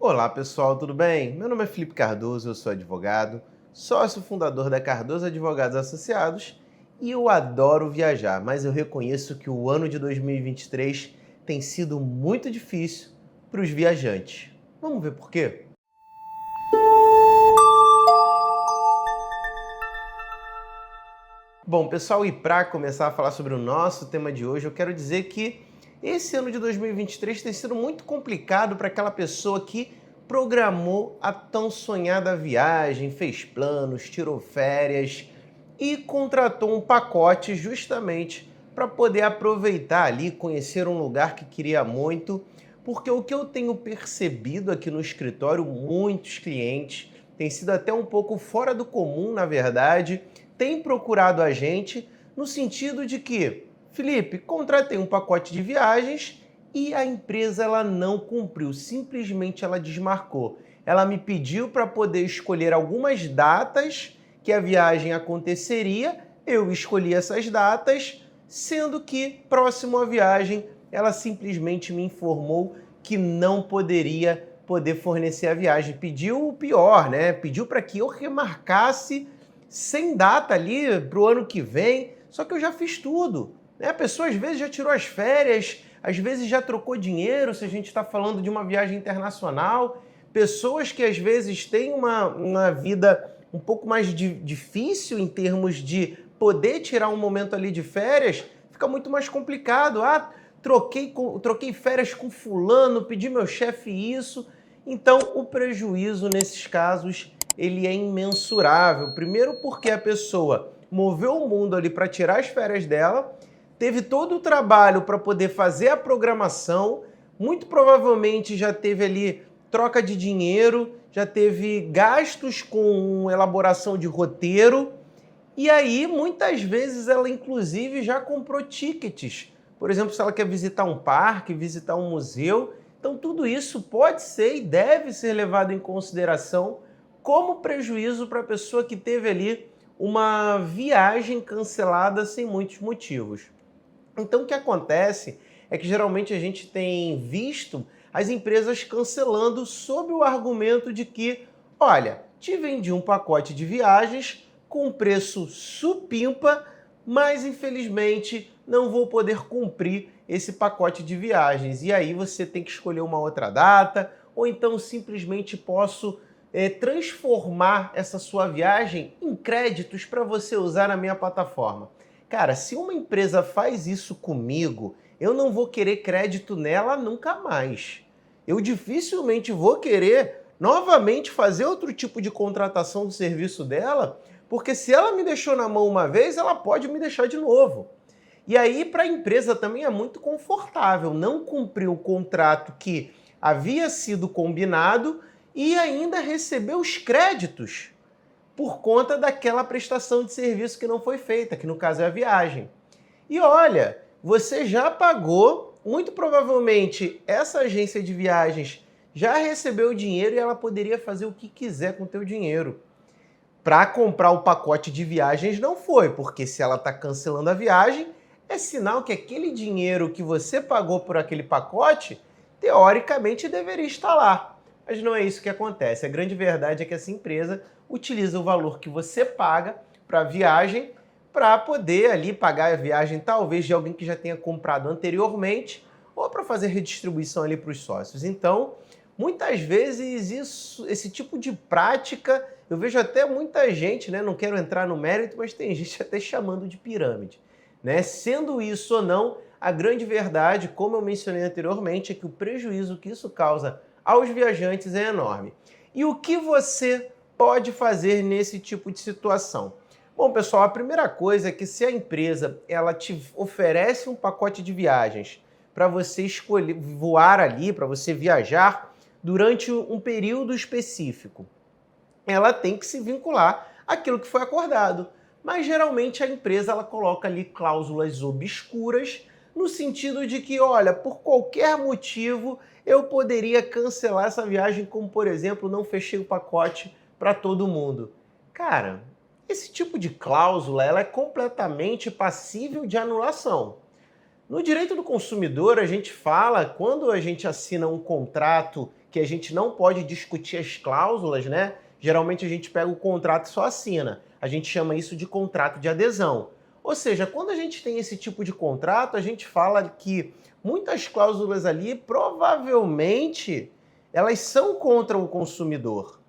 Olá pessoal, tudo bem? Meu nome é Felipe Cardoso, eu sou advogado, sócio fundador da Cardoso Advogados Associados e eu adoro viajar, mas eu reconheço que o ano de 2023 tem sido muito difícil para os viajantes. Vamos ver por quê? Bom, pessoal, e para começar a falar sobre o nosso tema de hoje, eu quero dizer que esse ano de 2023 tem sido muito complicado para aquela pessoa que programou a tão sonhada viagem, fez planos, tirou férias e contratou um pacote justamente para poder aproveitar ali, conhecer um lugar que queria muito, porque o que eu tenho percebido aqui no escritório, muitos clientes, tem sido até um pouco fora do comum, na verdade, tem procurado a gente no sentido de que, Felipe, contratei um pacote de viagens e a empresa ela não cumpriu, simplesmente ela desmarcou. Ela me pediu para poder escolher algumas datas que a viagem aconteceria, eu escolhi essas datas, sendo que próximo à viagem ela simplesmente me informou que não poder fornecer a viagem. Pediu o pior, né? Pediu para que eu remarcasse sem data ali para o ano que vem, só que eu já fiz tudo. Né? A pessoa às vezes já tirou as férias, às vezes já trocou dinheiro, se a gente está falando de uma viagem internacional. Pessoas que às vezes têm uma vida um pouco mais difícil em termos de poder tirar um momento ali de férias, fica muito mais complicado. Ah, troquei férias com fulano, pedi meu chefe isso. Então, o prejuízo nesses casos ele é imensurável. Primeiro porque a pessoa moveu o mundo ali para tirar as férias dela, teve todo o trabalho para poder fazer a programação, muito provavelmente já teve ali troca de dinheiro, já teve gastos com elaboração de roteiro, e aí muitas vezes ela inclusive já comprou tickets. Por exemplo, se ela quer visitar um parque, visitar um museu, então tudo isso pode ser e deve ser levado em consideração como prejuízo para a pessoa que teve ali uma viagem cancelada sem muitos motivos. Então o que acontece é que geralmente a gente tem visto as empresas cancelando sob o argumento de que, olha, te vendi um pacote de viagens com preço supimpa, mas infelizmente não vou poder cumprir esse pacote de viagens. E aí você tem que escolher uma outra data, ou então simplesmente posso transformar essa sua viagem em créditos para você usar na minha plataforma. Cara, se uma empresa faz isso comigo, eu não vou querer crédito nela nunca mais. Eu dificilmente vou querer novamente fazer outro tipo de contratação do serviço dela, porque se ela me deixou na mão uma vez, ela pode me deixar de novo. E aí, para a empresa também é muito confortável não cumprir o contrato que havia sido combinado e ainda receber os créditos por conta daquela prestação de serviço que não foi feita, que no caso é a viagem. E olha, você já pagou, muito provavelmente essa agência de viagens já recebeu o dinheiro e ela poderia fazer o que quiser com o teu dinheiro. Para comprar o pacote de viagens não foi, porque se ela está cancelando a viagem, é sinal que aquele dinheiro que você pagou por aquele pacote, teoricamente deveria estar lá. Mas não é isso que acontece. A grande verdade é que essa empresa utiliza o valor que você paga para a viagem para poder ali pagar a viagem talvez de alguém que já tenha comprado anteriormente ou para fazer redistribuição ali para os sócios. Então, muitas vezes esse tipo de prática, eu vejo até muita gente, né, não quero entrar no mérito, mas tem gente até chamando de pirâmide. Né? Sendo isso ou não, a grande verdade, como eu mencionei anteriormente, é que o prejuízo que isso causa aos viajantes é enorme. E o que você pode fazer nesse tipo de situação? Bom, pessoal, a primeira coisa é que se a empresa ela te oferece um pacote de viagens para você escolher voar ali, para você viajar durante um período específico, ela tem que se vincular àquilo que foi acordado. Mas geralmente a empresa ela coloca ali cláusulas obscuras no sentido de que, olha, por qualquer motivo eu poderia cancelar essa viagem, como por exemplo, não fechei o pacote para todo mundo. Cara, esse tipo de cláusula ela é completamente passível de anulação. No direito do consumidor, a gente fala, quando a gente assina um contrato que a gente não pode discutir as cláusulas, né? Geralmente a gente pega o contrato e só assina. A gente chama isso de contrato de adesão. Ou seja, quando a gente tem esse tipo de contrato, a gente fala que muitas cláusulas ali provavelmente elas são contra o consumidor.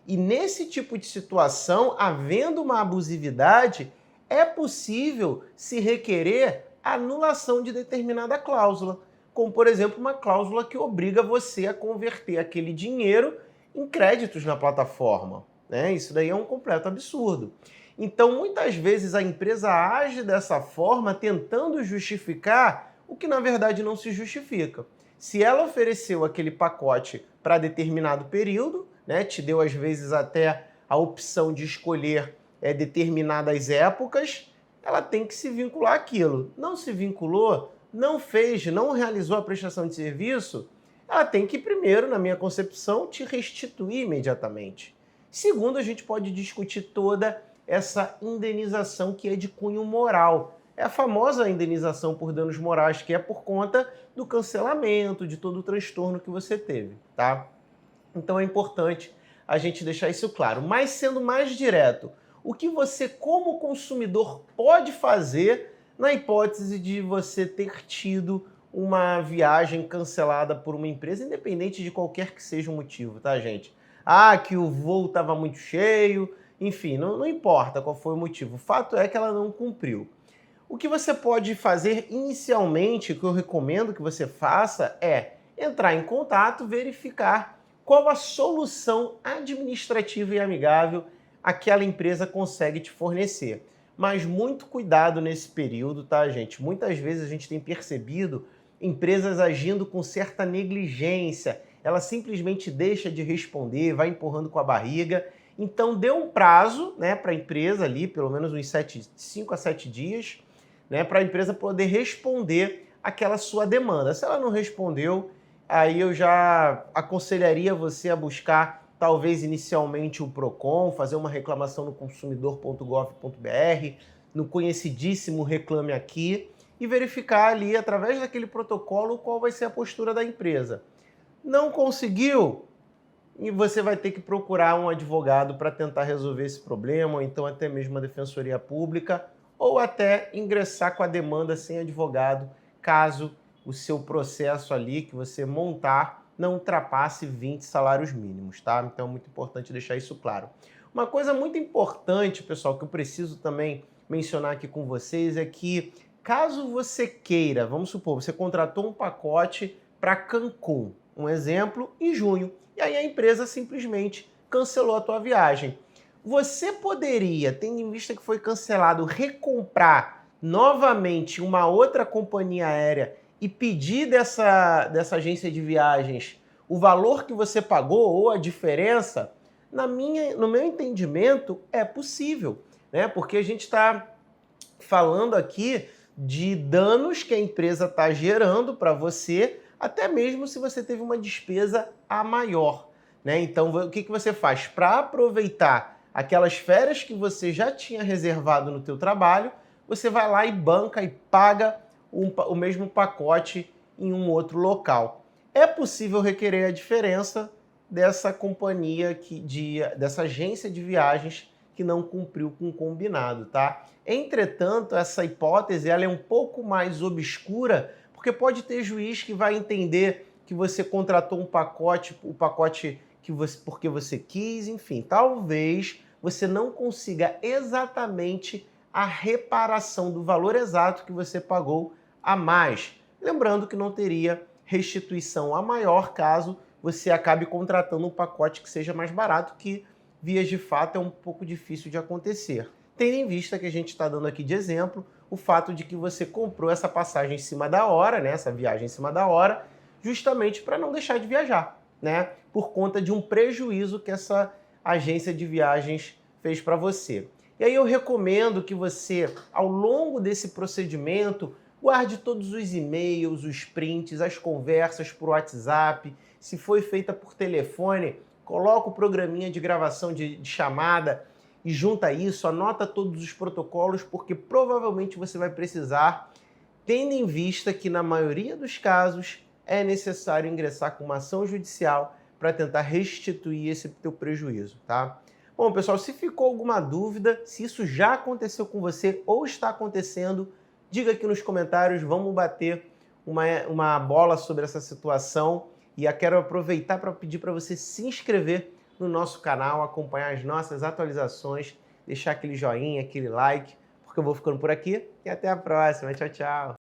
E nesse tipo de situação, havendo uma abusividade, é possível se requerer a anulação de determinada cláusula, como por exemplo uma cláusula que obriga você a converter aquele dinheiro em créditos na plataforma, né? Isso daí é um completo absurdo. Então, muitas vezes a empresa age dessa forma tentando justificar o que na verdade não se justifica. Se ela ofereceu aquele pacote para determinado período, né, te deu às vezes até a opção de escolher determinadas épocas, ela tem que se vincular àquilo. Não se vinculou, não fez, não realizou a prestação de serviço, ela tem que primeiro, na minha concepção, te restituir imediatamente. Segundo, a gente pode discutir toda essa indenização que é de cunho moral. É a famosa indenização por danos morais, que é por conta do cancelamento, de todo o transtorno que você teve, tá? Então é importante a gente deixar isso claro. Mas sendo mais direto, o que você como consumidor pode fazer na hipótese de você ter tido uma viagem cancelada por uma empresa, independente de qualquer que seja o motivo, tá, gente? Ah, que o voo estava muito cheio, enfim, não importa qual foi o motivo. O fato é que ela não cumpriu. O que você pode fazer inicialmente, que eu recomendo que você faça, é entrar em contato, verificar qual a solução administrativa e amigável aquela empresa consegue te fornecer. Mas muito cuidado nesse período, tá, gente? Muitas vezes a gente tem percebido empresas agindo com certa negligência. Ela simplesmente deixa de responder, vai empurrando com a barriga. Então dê um prazo, né, para a empresa ali, pelo menos uns 5 a 7 dias, né, para a empresa poder responder aquela sua demanda. Se ela não respondeu, aí eu já aconselharia você a buscar, talvez inicialmente o PROCON, fazer uma reclamação no consumidor.gov.br, no conhecidíssimo Reclame Aqui, e verificar ali, através daquele protocolo, qual vai ser a postura da empresa. Não conseguiu? E você vai ter que procurar um advogado para tentar resolver esse problema, ou então até mesmo a Defensoria Pública, ou até ingressar com a demanda sem advogado, caso o seu processo ali que você montar não ultrapasse 20 salários mínimos, tá? Então é muito importante deixar isso claro. Uma coisa muito importante, pessoal, que eu preciso também mencionar aqui com vocês é que caso você queira, vamos supor, você contratou um pacote para Cancún, um exemplo, em junho, e aí a empresa simplesmente cancelou a tua viagem. Você poderia, tendo em vista que foi cancelado, recomprar novamente uma outra companhia aérea e pedir dessa agência de viagens o valor que você pagou ou a diferença? No meu entendimento, é possível, né? Porque a gente está falando aqui de danos que a empresa está gerando para você, até mesmo se você teve uma despesa a maior, né? Então, o que você faz? Para aproveitar aquelas férias que você já tinha reservado no teu trabalho, você vai lá e banca e paga o mesmo pacote em um outro local. É possível requerer a diferença dessa companhia, dessa agência de viagens que não cumpriu com o combinado, tá? Entretanto, essa hipótese ela é um pouco mais obscura, porque pode ter juiz que vai entender que você contratou um pacote, o pacote porque você quis, enfim, talvez você não consiga exatamente a reparação do valor exato que você pagou a mais. Lembrando que não teria restituição a maior caso você acabe contratando um pacote que seja mais barato, que, vias de fato, é um pouco difícil de acontecer. Tendo em vista que a gente está dando aqui de exemplo o fato de que você comprou essa passagem em cima da hora, né, essa viagem em cima da hora, justamente para não deixar de viajar, né, por conta de um prejuízo que essa agência de viagens fez para você. E aí eu recomendo que você, ao longo desse procedimento, guarde todos os e-mails, os prints, as conversas por WhatsApp. Se foi feita por telefone, coloca o programinha de gravação de chamada e junta isso, anota todos os protocolos, porque provavelmente você vai precisar, tendo em vista que na maioria dos casos é necessário ingressar com uma ação judicial para tentar restituir esse teu prejuízo, tá? Bom, pessoal, se ficou alguma dúvida, se isso já aconteceu com você ou está acontecendo, diga aqui nos comentários, vamos bater uma bola sobre essa situação. E eu quero aproveitar para pedir para você se inscrever no nosso canal, acompanhar as nossas atualizações, deixar aquele joinha, aquele like, porque eu vou ficando por aqui e até a próxima. Tchau, tchau!